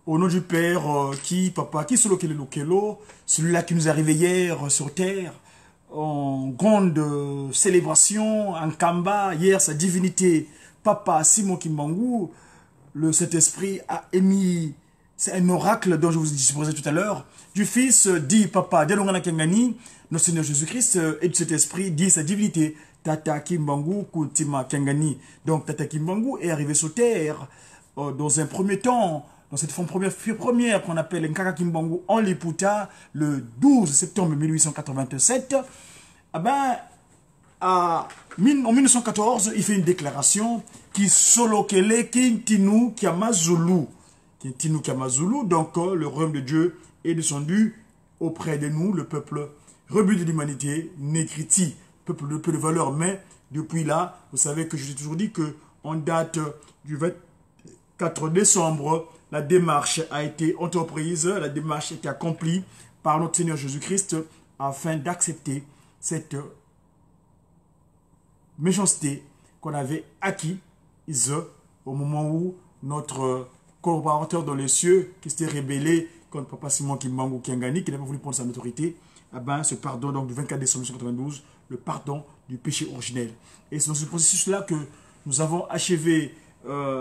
Au nom du Père, papa, qui solo Lokelo, celui-là qui nous est arrivé hier sur terre, en grande célébration, en Kamba, hier sa divinité, papa Simon Kimbangu, le Saint-Esprit a émis, c'est un oracle dont je vous ai disposé tout à l'heure, du Fils dit papa, Dialongana Kengani, notre Seigneur Jésus-Christ, et du Saint-Esprit dit sa divinité, Tata Kimbangu Kuntima Kengani. Donc Tata Kimbangu est arrivé sur terre dans un premier temps, dans cette forme première qu'on appelle Nkaka Kimbangu en Liputa, le 12 septembre 1887, en 1914, il fait une déclaration qui solokele Kintinu Kiamazulu. Kintinu Kiamazulu, donc le royaume de Dieu est descendu auprès de nous, le peuple rebut de l'humanité, Négriti, peuple de peu de valeur, mais depuis là, vous savez que je vous ai toujours dit que en date du 24 décembre, la démarche a été entreprise, la démarche a été accomplie par notre Seigneur Jésus-Christ afin d'accepter cette méchanceté qu'on avait acquise au moment où notre collaborateur dans les cieux, qui s'était rébellé contre Papa Simon Kimbangu Kiangani, qui n'a pas voulu prendre sa autorité, ce pardon donc, du 24 décembre 1992, le pardon du péché originel. Et c'est dans ce processus-là que nous avons achevé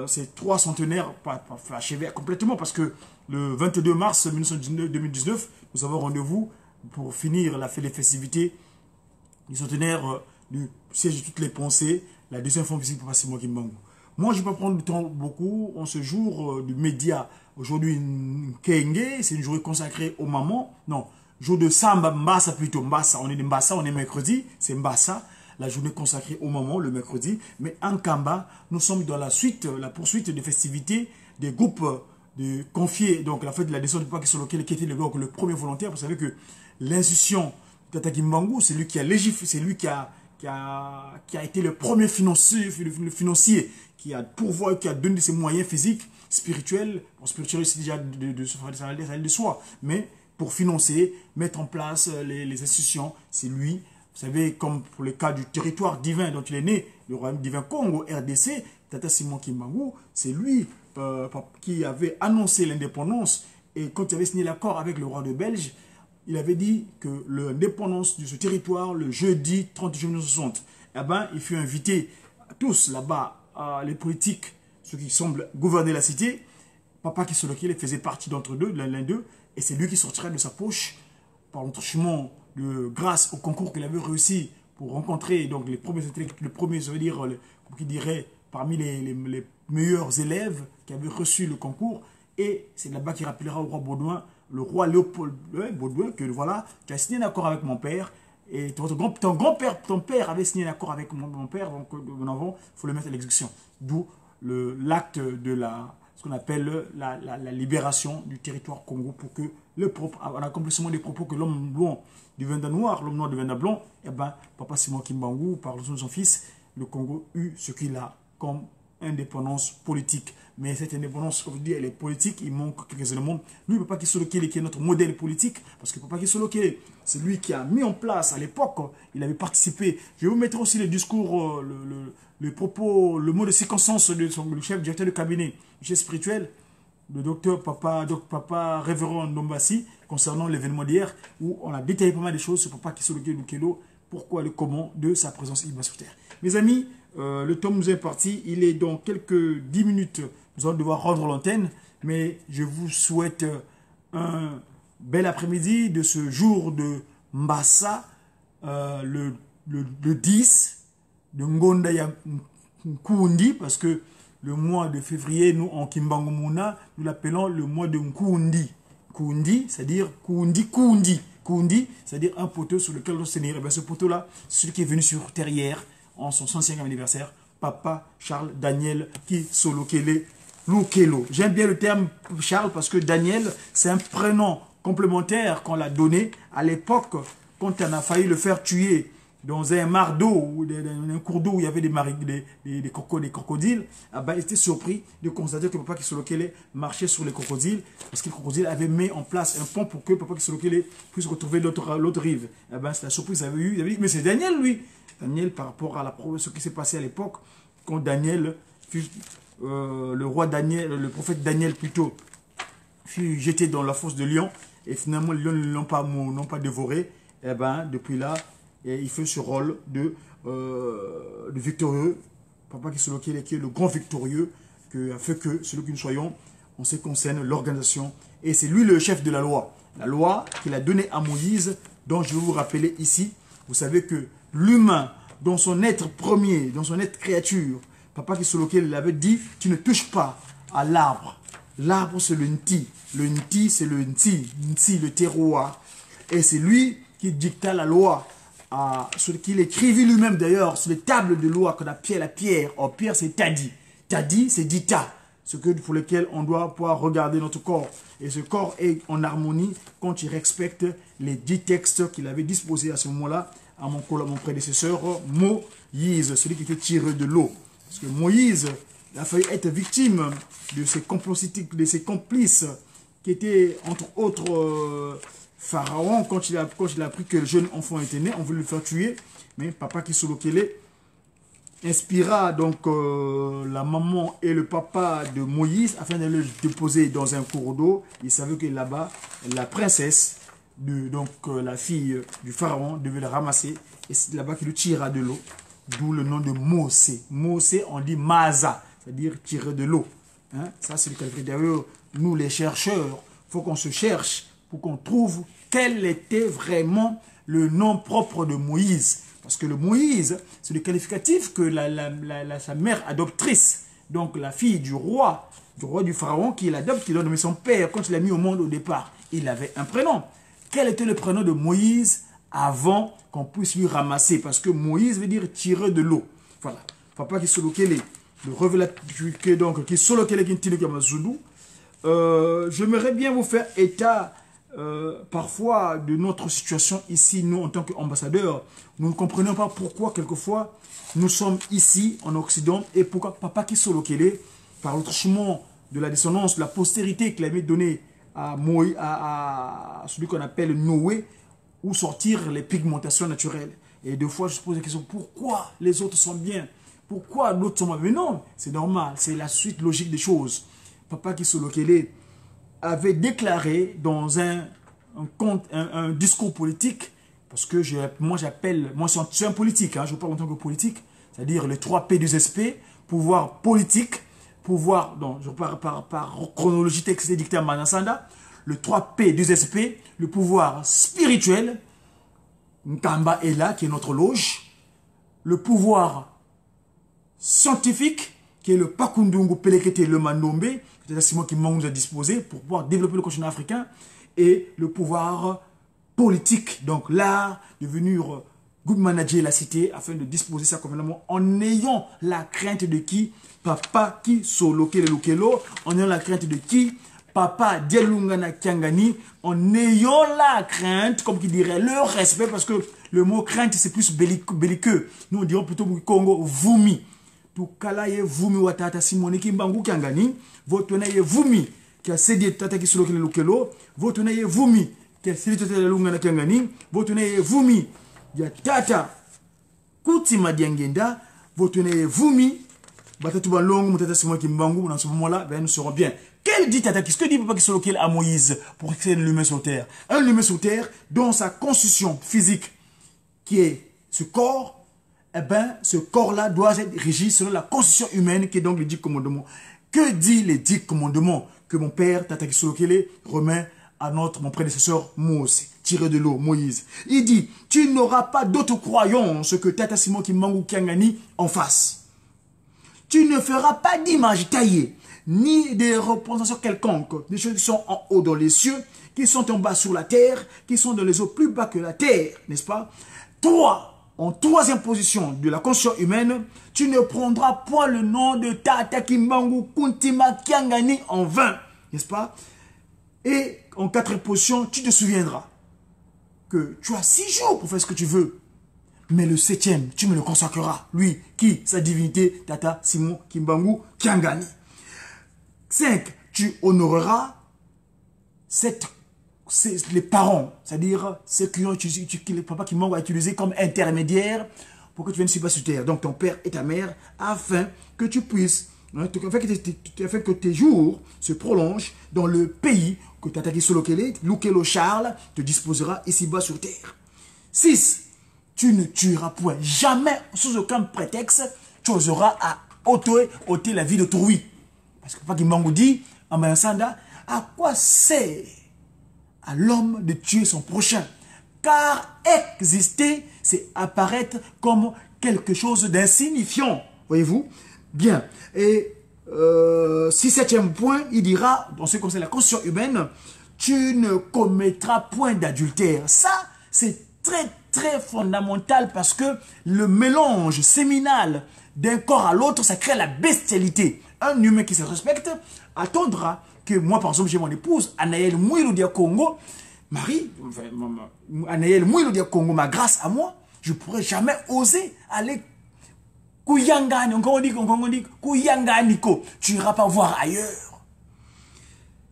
ces 3 centenaires, pas achevé complètement, parce que le 22 mars 2019, nous avons rendez-vous pour finir les festivités du centenaire du siège de toutes les pensées, la deuxième forme physique pour Papa Simon Kimbangu. Moi, je ne vais pas prendre du temps beaucoup en ce jour du média. Aujourd'hui, Kenge, c'est une journée consacrée aux mamans. Non, jour de Samba, Mbassa plutôt. Mbassa, on est de Mbassa, on est mercredi, c'est Mbassa. La journée consacrée aux mamans, le mercredi. Mais en Kamba, nous sommes dans la poursuite des festivités des groupes confiés. Donc, la fête de la descente de Papa Kisolo, qui était le premier volontaire. Vous savez que l'institution Tata Kimbangu, c'est lui qui a légiféré, c'est lui qui a été le premier financier qui a pourvoyé, qui a donné ses moyens physiques, spirituels. Bon, spirituel, c'est déjà de soi. Mais pour financer, mettre en place les institutions, c'est lui. Vous savez, comme pour le cas du territoire divin dont il est né, le royaume divin Congo, RDC, Tata Simon Kimbangu, c'est lui qui avait annoncé l'indépendance. Et quand il avait signé l'accord avec le roi de Belge, il avait dit que l'indépendance de ce territoire, le jeudi 30 juin 1960, il fut invité tous là-bas, les politiques, ceux qui semblent gouverner la cité. Papa Kisolo-Kele faisait partie d'entre deux, l'un d'eux, et c'est lui qui sortirait de sa poche, par l'entrechemin grâce au concours qu'il avait réussi pour rencontrer donc les premiers, je veux dire, qui dirait, parmi les meilleurs élèves qui avaient reçu le concours. Et c'est là-bas qu'il rappellera au roi Baudouin, le roi Léopold Baudouin, que voilà, qui a signé un accord avec mon père. Et ton père avait signé un accord avec mon père, donc il faut le mettre à l'exécution. D'où l'acte de ce qu'on appelle la libération du territoire Congo pour que en accomplissement des propos que l'homme blanc deviendra noir, l'homme noir deviendra blanc, Papa Simon Kimbangu, par le son de son fils, le Congo eut ce qu'il a comme indépendance politique. Mais cette indépendance, comme je dis, elle est politique, il manque quelques éléments. Lui, Papa Kisolo-Kele, qui est notre modèle politique, parce que Papa Kisolo-Kele, c'est lui qui a mis en place, à l'époque, il avait participé. Je vais vous mettre aussi le discours, le propos, le mot de circonstance du chef directeur de cabinet, du chef spirituel, le docteur Papa Révérend Ndombassi, concernant l'événement d'hier, où on a détaillé pas mal de choses sur Papa Kisolo-Kele, pourquoi, le comment de sa présence ici sur Terre. Mes amis, le temps nous est parti, il est dans quelques 10 minutes, nous allons devoir rendre l'antenne, mais je vous souhaite un bel après-midi de ce jour de Mbassa, le 10 de Ngonda ya Nkundi, parce que le mois de février, nous en Kimbangu Muna, nous l'appelons le mois de Nkundi. Kundi, c'est-à-dire Kundi, c'est-à-dire un poteau sur lequel on se tenir. Et bien ce poteau-là, c'est celui qui est venu sur terre hier, en son 105e anniversaire, Papa Charles Daniel Kisolo-Kele Lukelo. J'aime bien le terme Charles parce que Daniel, c'est un prénom complémentaire qu'on l'a donné à l'époque quand on a failli le faire tuer dans un mar d'eau ou un cours d'eau où il y avait des crocodiles. Il était surpris de constater que Papa Kisolo-Kele marchait sur les crocodiles parce que les crocodiles avaient mis en place un pont pour que Papa Kisolo-Kele puisse retrouver l'autre rive. C'est la surprise qu'il avait eue. Il avait dit, mais c'est Daniel, lui. Daniel, par rapport à ce qui s'est passé à l'époque, quand Daniel, le roi Daniel, le prophète Daniel plutôt, fut jeté dans la fosse de lion. Et finalement, les lions ne l'ont pas dévoré. Et ben, depuis là, il fait ce rôle de victorieux. Papa Kisolokele, qui est le grand victorieux, qui a fait que celui que nous soyons, en ce qui concerne l'organisation. Et c'est lui le chef de la loi. La loi qu'il a donnée à Moïse, dont je vais vous rappeler ici. Vous savez que l'humain, dans son être premier, dans son être créature, Papa Kisolokele l'avait dit, tu ne touches pas à l'arbre. L'arbre, c'est le nti. Le nti, c'est le nti. Nti, le terroir. Et c'est lui qui dicta la loi. Qu'il écrivit lui-même d'ailleurs sur les tables de loi qu'on appelle la pierre. Or, pierre, c'est tadi. Tadi, c'est dita. Pour lequel on doit pouvoir regarder notre corps. Et ce corps est en harmonie quand il respecte les 10 textes qu'il avait disposés à ce moment-là à mon prédécesseur Moïse, celui qui était tiré de l'eau. Parce que Moïse a failli être victime de ses complices qui étaient entre autres Pharaon, quand il a appris que le jeune enfant était né, on voulait le faire tuer. Mais Papa Kisolokele inspira donc la maman et le papa de Moïse afin de le déposer dans un cours d'eau. Il savait que là-bas, la princesse, la fille du pharaon, devait le ramasser. Et c'est là-bas qu'il le tira de l'eau. D'où le nom de Mosé. Mosé, on dit Maza, c'est-à-dire tirer de l'eau. Hein? Ça, c'est le qualificatif. D'ailleurs, nous les chercheurs, il faut qu'on se cherche pour qu'on trouve quel était vraiment le nom propre de Moïse. Parce que le Moïse, c'est le qualificatif que sa mère adoptrice, donc la fille du roi du pharaon, qui l'adopte, qui doit nommer son père quand il l'a mis au monde au départ. Il avait un prénom. Quel était le prénom de Moïse avant qu'on puisse lui ramasser? Parce que Moïse veut dire tirer de l'eau. Voilà. Papa Kisolokele, le révélateur, donc Kisolokele Kintile Kamazulu. J'aimerais bien vous faire état parfois de notre situation ici, nous en tant qu'ambassadeurs. Nous ne comprenons pas pourquoi quelquefois nous sommes ici en Occident et pourquoi Papa Kisolokele, par le chemin de la descendance, de la postérité qu'il avait donnée à celui qu'on appelle Noé, où sortir les pigmentations naturelles. Et deux fois je pose la question, pourquoi les autres sont bien? Pourquoi d'autres sont mal? Mais non, c'est normal, c'est la suite logique des choses. Papa Kisolokele avait déclaré dans un discours politique, parce que moi je suis un politique, hein, je parle en tant que politique, c'est-à-dire les 3 P du SP, pouvoir politique, pouvoir, je parle par chronologie texte dicté à Manasanda, le 3 P du SP, le pouvoir spirituel, Nkamba est là, qui est notre loge, le pouvoir scientifique, qui est le Pakundungu Pelekete, le Mandombe, c'est moi qui nous a disposé pour pouvoir développer le continent africain, et le pouvoir politique, donc l'art de venir good manager la cité afin de disposer ça convenablement en ayant la crainte de qui? Papa Kisolokele Lokelo, en ayant la crainte de qui? Papa Dielungana Kiangani, en ayant la crainte, comme qui dirait, le respect, parce que le mot crainte c'est plus belliqueux. Nous on dirait plutôt Congo, Vumi. Tukala ye vumi watata simone kimbangu kiangani, votona ye vumi kia sedi tata Kisolokele Lokelo, votona ye vumi kia sedi tata Lungana Kiangani, votona ye vumi ya tata Kuti Madiangenda, votona ye vumi batatu balongo mutata simone kimbangu. Dans ce moment-là, ben nous serons bien. Quel dit tata? Qu'est-ce que dit Papa Kisolokele à Moïse pour créer l'humain sur terre? Un humain sur terre dont sa constitution physique qui est ce corps, eh bien, ce corps-là doit être régi selon la constitution humaine qui est donc les 10 commandements. Que dit les 10 commandements que mon père, Tata Kisolokele, remet à mon prédécesseur Mosé, tiré de l'eau, Moïse? Il dit, tu n'auras pas d'autre croyance que Tata Simon Kimbangu Kiangani en face. Tu ne feras pas d'image taillée, ni des représentations quelconques, des choses qui sont en haut dans les cieux, qui sont en bas sur la terre, qui sont dans les eaux plus bas que la terre, n'est-ce pas? Toi, en 3e position de la conscience humaine, tu ne prendras point le nom de Tata Kimbangu Kuntima Kiangani en vain, n'est-ce pas? Et en 4e position, tu te souviendras que tu as 6 jours pour faire ce que tu veux, mais le 7e, tu me le consacreras. Lui, qui? Sa divinité, Tata Simon Kimbangu Kiangani. 5. Tu honoreras les parents, c'est-à-dire ceux qui ont utilisé, le papa qui m'a utilisé comme intermédiaire pour que tu viennes sur terre. Donc ton père et ta mère, afin que tu puisses hein, afin que tes jours se prolongent dans le pays que Tata Kisolokele, Lukelo Charles, te disposera ici-bas sur terre. 6. Tu ne tueras point. Jamais, sous aucun prétexte, tu oseras à ôter la vie d'autrui. Parce que Papa Kimbangu dit, en Mayasanda, à quoi sert à l'homme de tuer son prochain? Car exister, c'est apparaître comme quelque chose d'insignifiant. Voyez-vous? Bien. Et 7e point, il dira, dans ce qui concerne la conscience humaine, tu ne commettras point d'adultère. Ça, c'est très fondamental parce que le mélange séminal d'un corps à l'autre, ça crée la bestialité. Un humain qui se respecte attendra que moi, par exemple, j'ai mon épouse, Anaël Mouiloudia Congo, Marie, Anaël Mouiloudia Congo, ma grâce à moi, je ne pourrais jamais oser aller Kouyangani, on dit Kouyangani, tu n'iras pas voir ailleurs.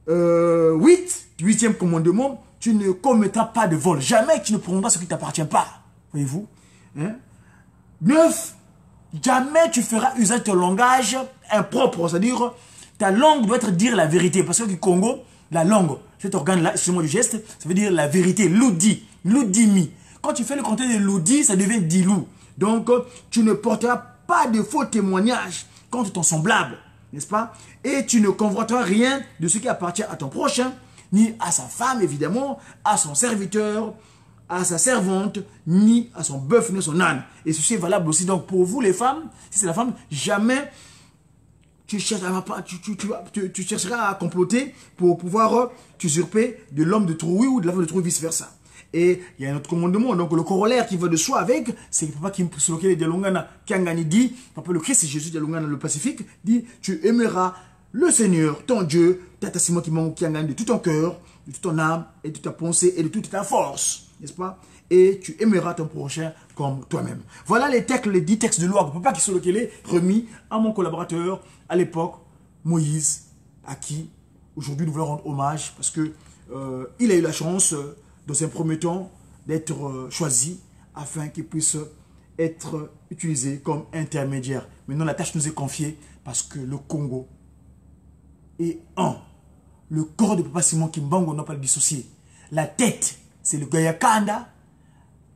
8e commandement, tu ne commettras pas de vol. Jamais tu ne prendras ce qui ne t'appartient pas. Voyez-vous? Hein? 9. Jamais tu feras usage de ton langage impropre. C'est-à-dire, ta langue doit être dire la vérité. Parce que au Congo, la langue, cet organe-là, excusez-moi du geste, ça veut dire la vérité. Loudi, loudimi. Quand tu fais le contenu de loudi, ça devient dilou. Donc, tu ne porteras pas de faux témoignages contre ton semblable. N'est-ce pas? Et tu ne convoiteras rien de ce qui appartient à ton prochain, ni à sa femme, évidemment, à son serviteur, à sa servante, ni à son bœuf, ni à son âne. Et ceci est valable aussi donc pour vous, les femmes. Si c'est la femme, jamais tu chercheras à comploter pour pouvoir t'usurper de l'homme de trou, oui, ou de la femme de trou, vice-versa. Et il y a un autre commandement, donc le corollaire qui va de soi avec, c'est que Papa Kisolokele Dialungana Kiangani dit, Papa le Christ Jésus Dialungana le Pacifique, dit, tu aimeras le Seigneur, ton Dieu, Tata Simon Kiangani de tout ton cœur, de toute ton âme, et de ta pensée, et de toute ta force, n'est-ce pas? Et tu aimeras ton prochain comme toi-même. Voilà les textes, les 10 textes de loi que Papa Kisolokele remis à mon collaborateur à l'époque, Moïse, à qui aujourd'hui nous voulons rendre hommage, parce que il a eu la chance, dans un premier temps, d'être choisi afin qu'il puisse être utilisé comme intermédiaire. Maintenant, la tâche nous est confiée parce que le Congo est un. Le corps de Papa Simon Kimbangu, on n'a pas le dissocier. La tête, c'est le Gayakanda.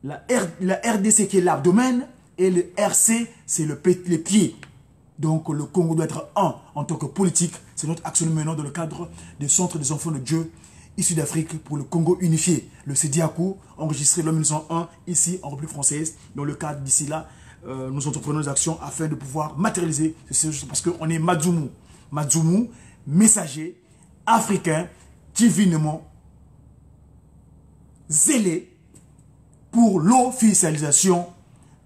La RDC qui est l'abdomen. Et le RC, c'est les pieds. Donc, le Congo doit être un en tant que politique. C'est notre action maintenant dans le cadre des centres des enfants de Dieu issu d'Afrique pour le Congo unifié. Le CEDIACO, enregistré en 1901, ici en République française. Dans le cadre d'ici là, nous entreprenons des actions afin de pouvoir matérialiser ce séjour. Parce qu'on est Madzoumou. Madzoumou, messager africain, divinement zélé pour l'officialisation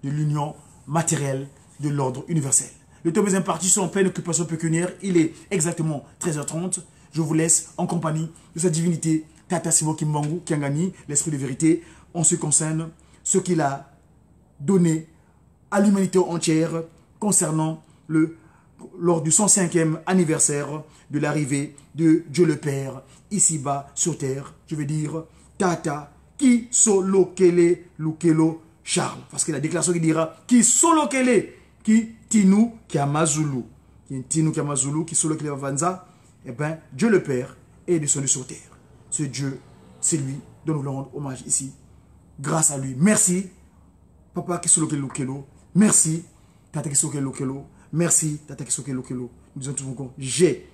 de l'union matérielle de l'ordre universel. Le temps est imparti sur en pleine occupation pécuniaire. Il est exactement 13h30. Je vous laisse en compagnie de sa divinité, Tata Simon Kimbangu Kiangani, l'esprit de vérité, en ce qui concerne ce qu'il a donné à l'humanité entière concernant lors du 105e anniversaire de l'arrivée de Dieu le Père, ici-bas sur terre. Je vais dire Tata Kisolokele Lukelo Charles. Parce que la déclaration qui dira Kisolokele, qui Tinu Kiamazulu. Qui Tinu Kiamazulu, Kisolokele Vanza. Eh bien, Dieu le Père est descendu sur terre. Ce Dieu, c'est lui dont nous voulons rendre hommage ici. Grâce à lui. Merci, Papa Kisolokele Lukelo. Merci, Tata Kisolokele Lukelo. Merci, Tata Kisolokele Lukelo. Nous disons tout le monde, j'ai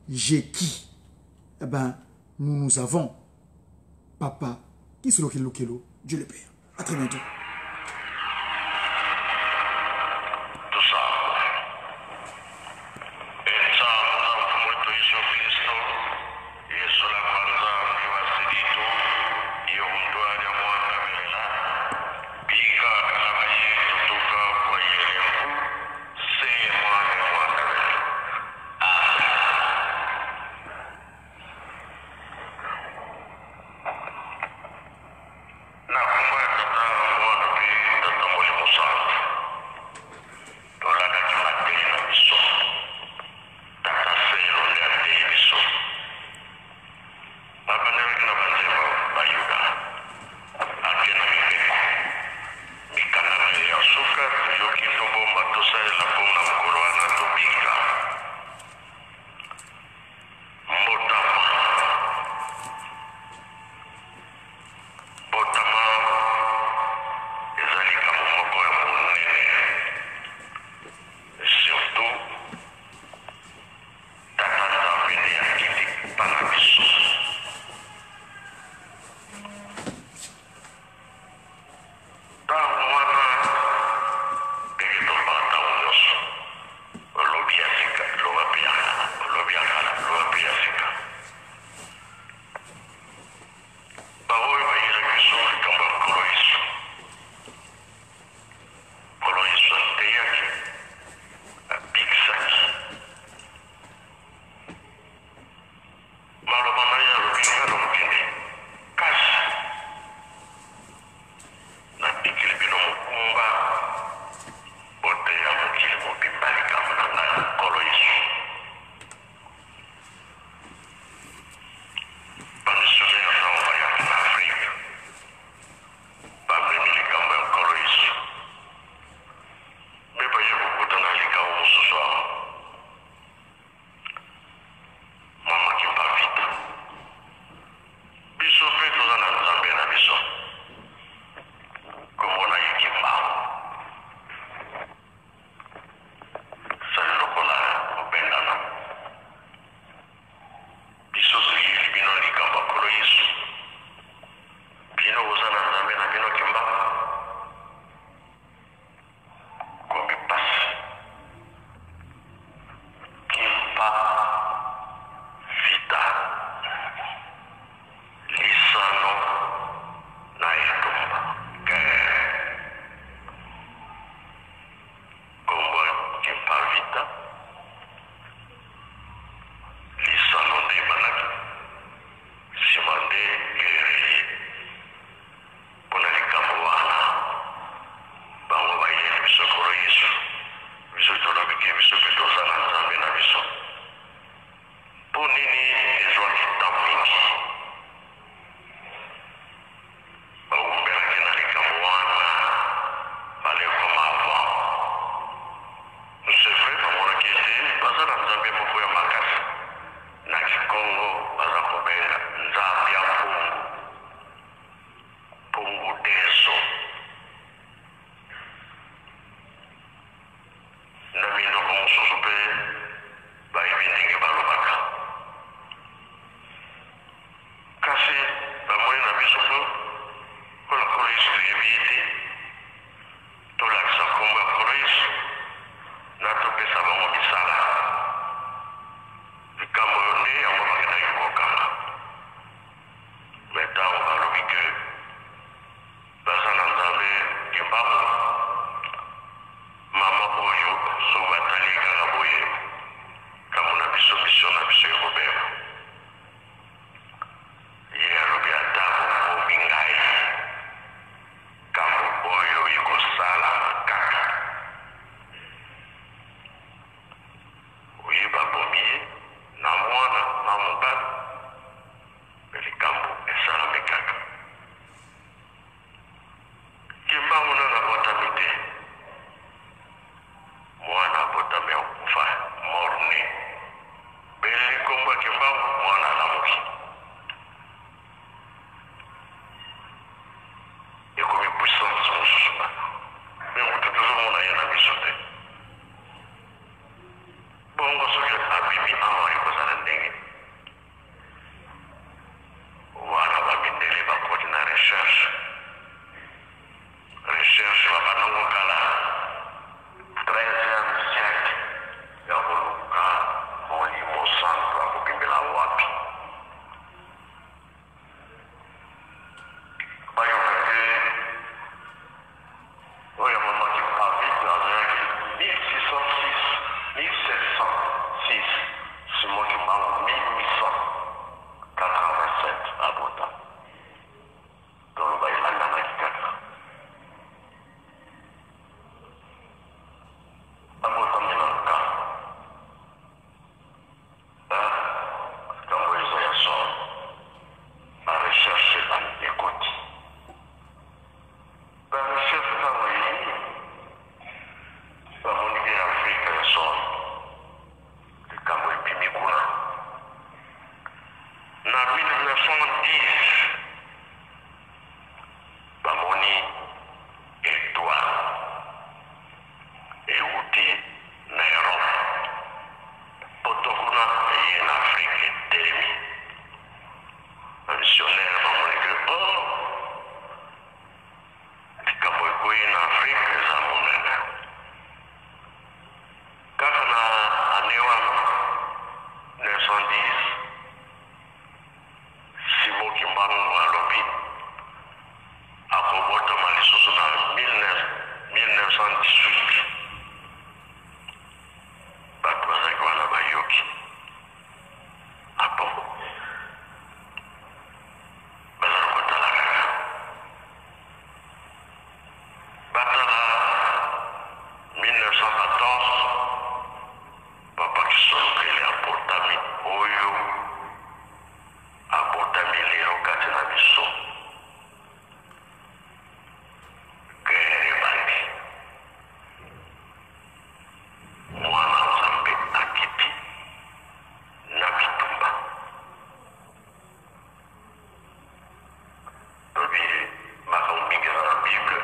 qui? Eh bien, nous avons Papa Kisolokele Lukelo, Dieu le Père. À très bientôt. Nakumbuka na 1910 bamoni étoile euti na Europe poto kuna eye na Afrique etelemi missionnaire bamoni ke likambo ekoyi na Afrique eza monene kaka na ane wana 1910 Simon Kimbangu alobi akobotama lisusu na 1918 bato bazalaki wana bayoki apo bazali kotala kaka batala 1914 papa Kisolokele abotami oyo abotami lelo kati na biso guerre ebandi mwana nzambe akiti na bitumba lobi makambo mingi eza na bible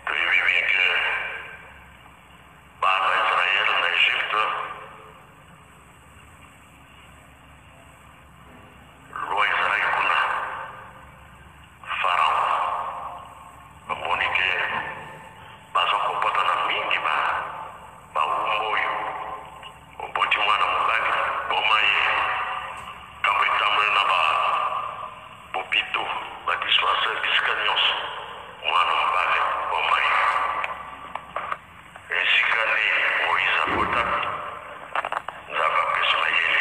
toyebi mingi bana Israel na Egypte loi ezalaki kuna Pharaon bamoni ke baza kobotana mingi bawumba oyo oboti mwana mobali boma ye kambo etamboli na bopito badispensaire bisika nyonso mwana mobali boma ye esika nde Moïse abotami nzambe apesi mayele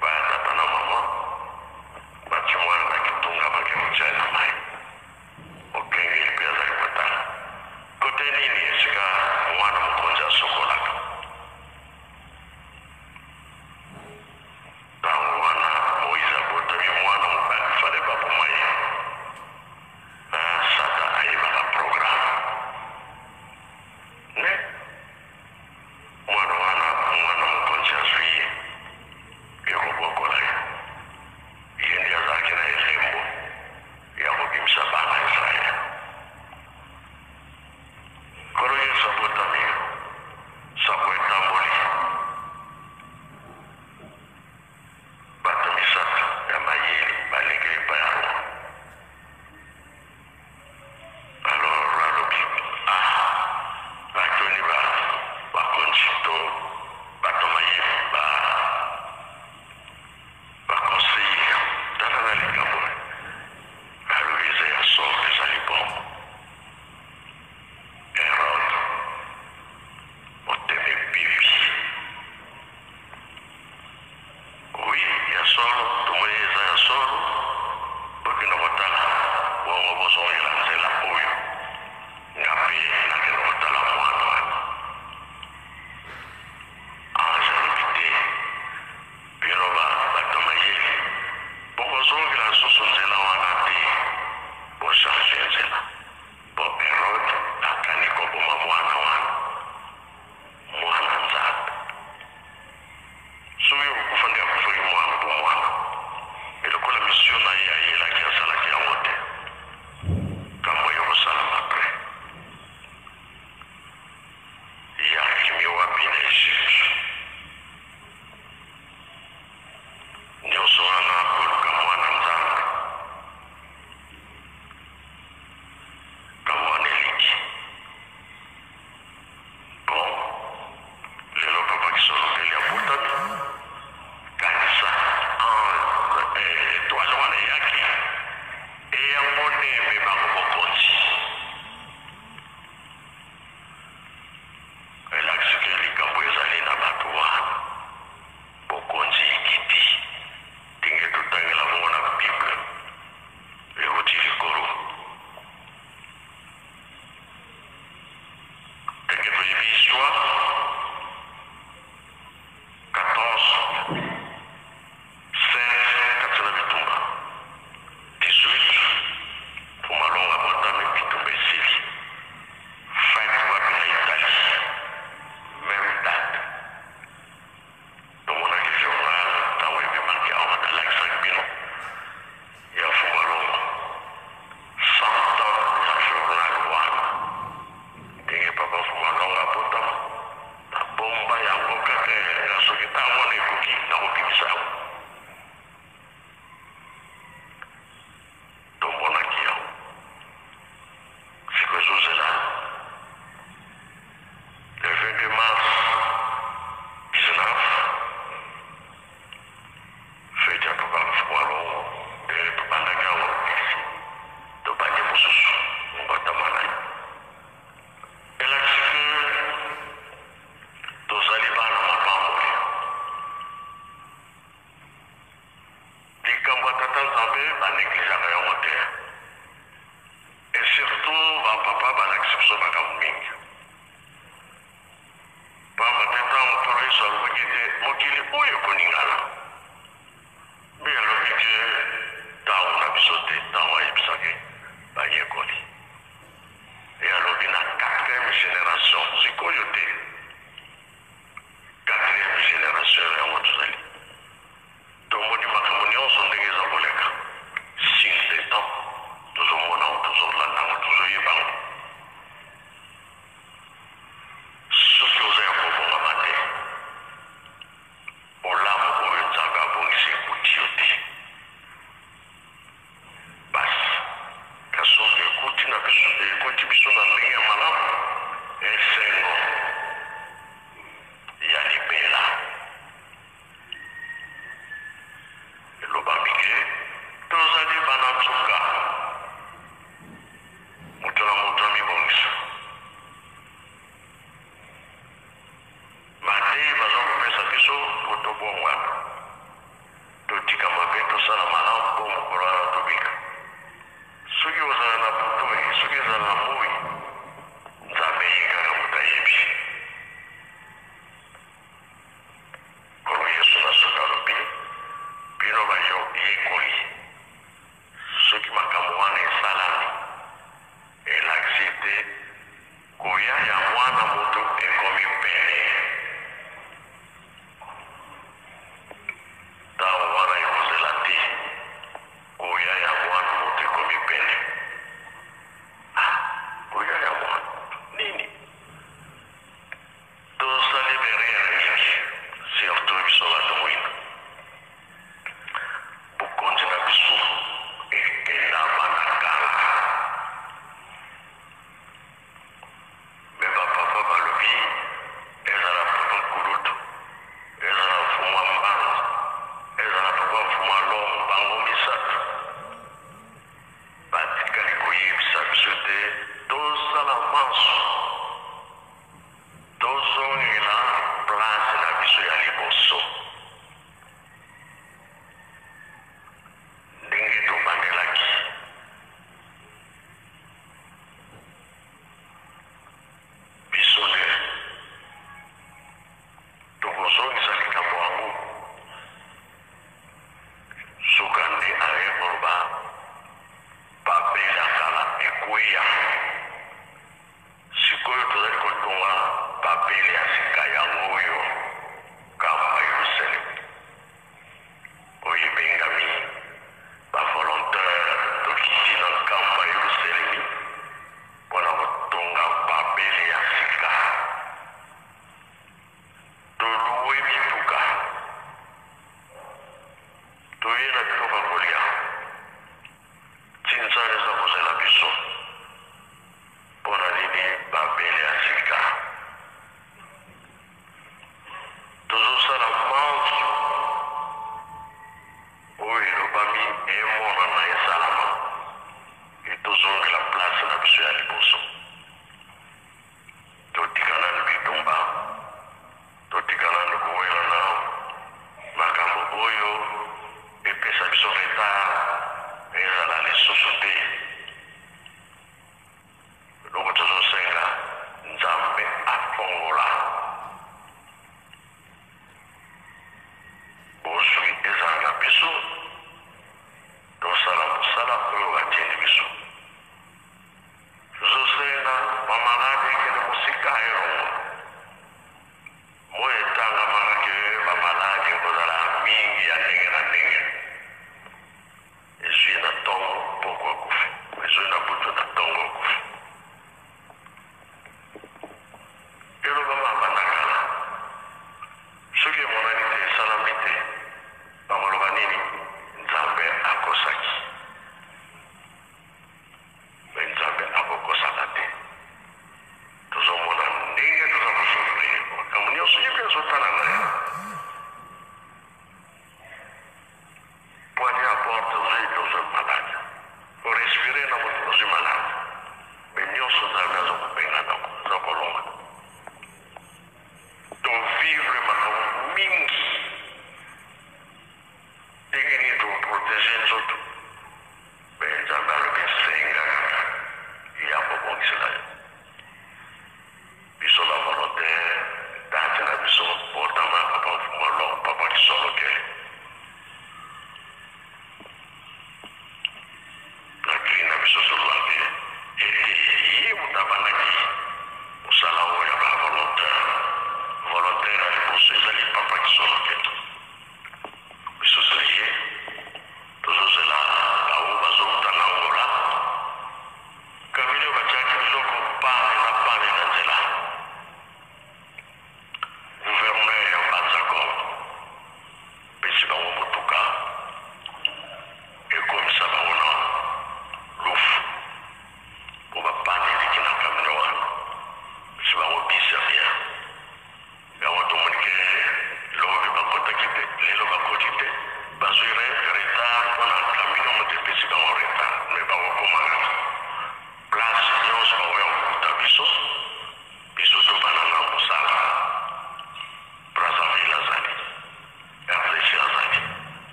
baya tata na mama bati mwana na kitunga bakemutya na mai okengeli mpe azali kotala kote nini esika mwana mokonzi asokolaka ntango wana Moïse abotami mwana mobali fale baboma ye sata ayebaka programe ne mwana mokonzi azwi ye ekobokola ye ye ndi azalaki na elembo ya kobimisa bana Israele kolo Yesu abotami sako etamboli bato misato ya mayele baleki epai ya Roma alors alobi batoni bakonzi to bato mayele baconseiller tala na likambo alobi eza ya solo ezali bongo Herode oteme bibi oui ya solo tomoni eza ya solo bokende kotala bongo bozongela nzela oyo nga mpe nakende kotala mwana wana ange alobi te bino bato mayele bokozongela lisusu nzela wana te bochange nzela bo Herode akani koboma mwana wana mwana nzambe soki okokufa nde akufaki mwana po mwana elokola misio na ye ayelaki asalaki yango te kambo ekosalama pre ye akimi wapi na Egypte nyonso wana koluka mwana nzambe kambo wana eliki bon lelo papa Kisolokele abotami ba négligera yango te. Et surtout ba papa ba lakisi biso makambo mingi. Pamba te ntango tolo yesu alobaki te mokili oyo ekoningana. Mpe alobi te ntango na biso te ntango ayebisaki bayekoli. E alobi na 4e génération sikoyo te. 4e génération yango tozali. Tomoni makambo nyonso ndenge eza koleka. Signe des temps tozomona ngo tozolandanga tozoyebango. Soki oza ya kobongama te olamu oyo nzambe abongisi ekuti yo te. Basi kasi soki ekuti biso na ndenge ya malamu esengo ya libela. Elobami ke tozali bana nzunga moto na moto amibongisa. Mate baza kopesa biso po tobongwana totika mabe tosala malamu mpo mokolo wana tobika. Soki ozala na butoi soki ezala na moi nzambe yekaka moto ayebi. Nkolo yesu na soki alobi bino bayekoli soki makambo wana esalami elakisi ete koya ya mwana moto ekomi pene. Ntango wana ekozela te koya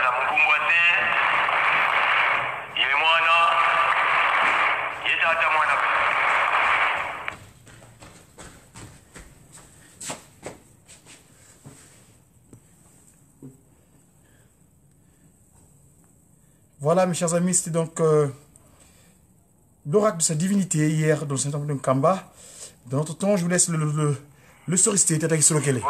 la Mukumbote, Yemwana, Yetata Mwana. Voilà, mes chers amis, c'était donc l'oracle de sa divinité hier dans le Saint-Temple de Nkamba. Dans notre temps, je vous laisse le soristé, Tata Kisolokele.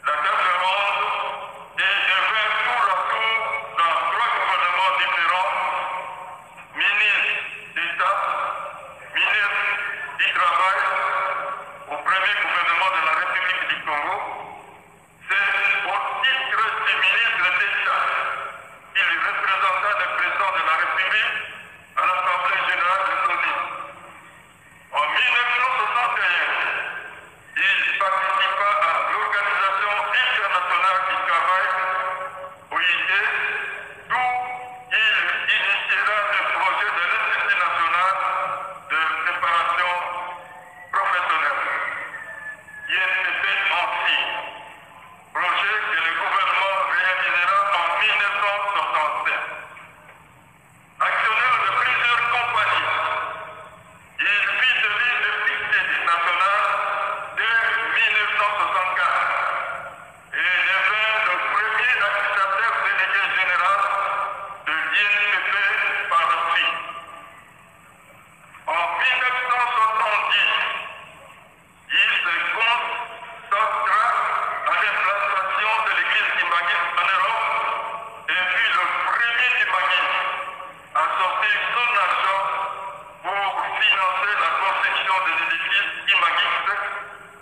La Kimangis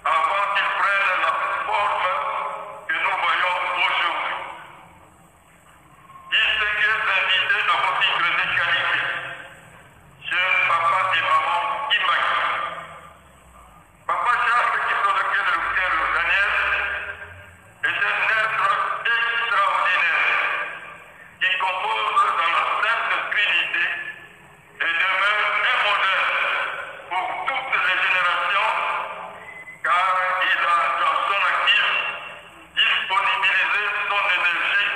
avant qu'il prenne la forme que nous voyons aujourd'hui. Distingués invités à vos titres de qualité, chers papa et maman Kimangis. Papa Jacques, qui sur lequel le Daniel est un être extraordinaire qui compose dans la Sainte Trinité et demeure un modèle pour toutes les générations, car il a dans son actif disponibilisé son énergie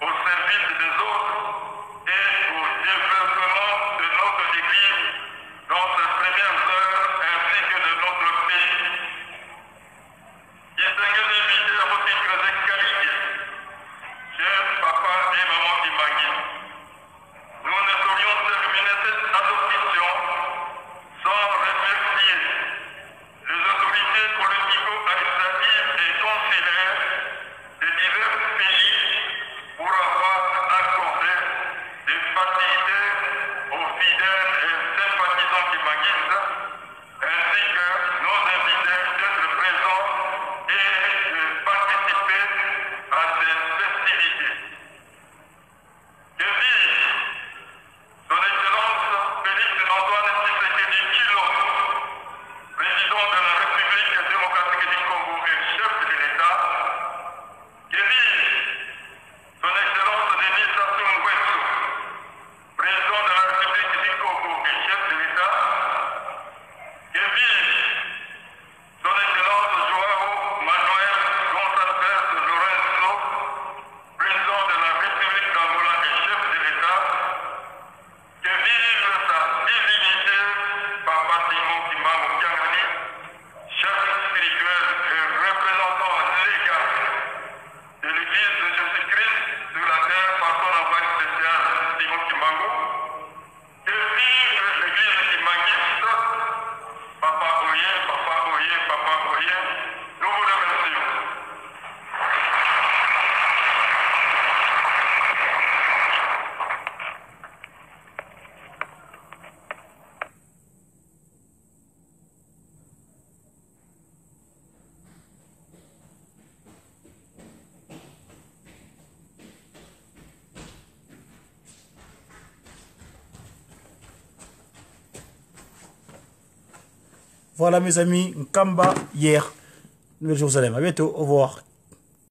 au service des autres et au développement de notre Église dans ses premières heures ainsi que de notre pays. Distingués invités à vos titres de qualité, chers papa et maman Kimangis, nous ne saurions terminer cette adoption sans remercier les autorités politico-administratives et consulaires des divers pays pour avoir accordé des facilités aux fidèles et sympathisants kimanguistes, ainsi que nos invités d'être présents et de participer à ces festivités. Que vive Son Excellence Félix Antoine Tshisekedi Tshilombo, président de la République démocratique du Congo et chef de l'État. Que vive Son Excellence Denis Sassou Nguesso, président de la République du Congo et chef de l'État. Que vive Son Excellence Joao Manuel Gonçalves Lorenzo, président de la République d'Angola et chef de l'État. Que vive sa divinité Papa Simon Kimbangu Kiangani, chef spirituel et représentant légal de l'Église de Jésus-Christ sur la terre par son envoyé spécial Simon Kimbangu. Que vive l'Église kimbanguiste, Papa Oye, Papa Oye, Papa Oye, nous vous remercions. Voilà mes amis, Nkamba hier, Nouvelle Jérusalem. À bientôt, au revoir.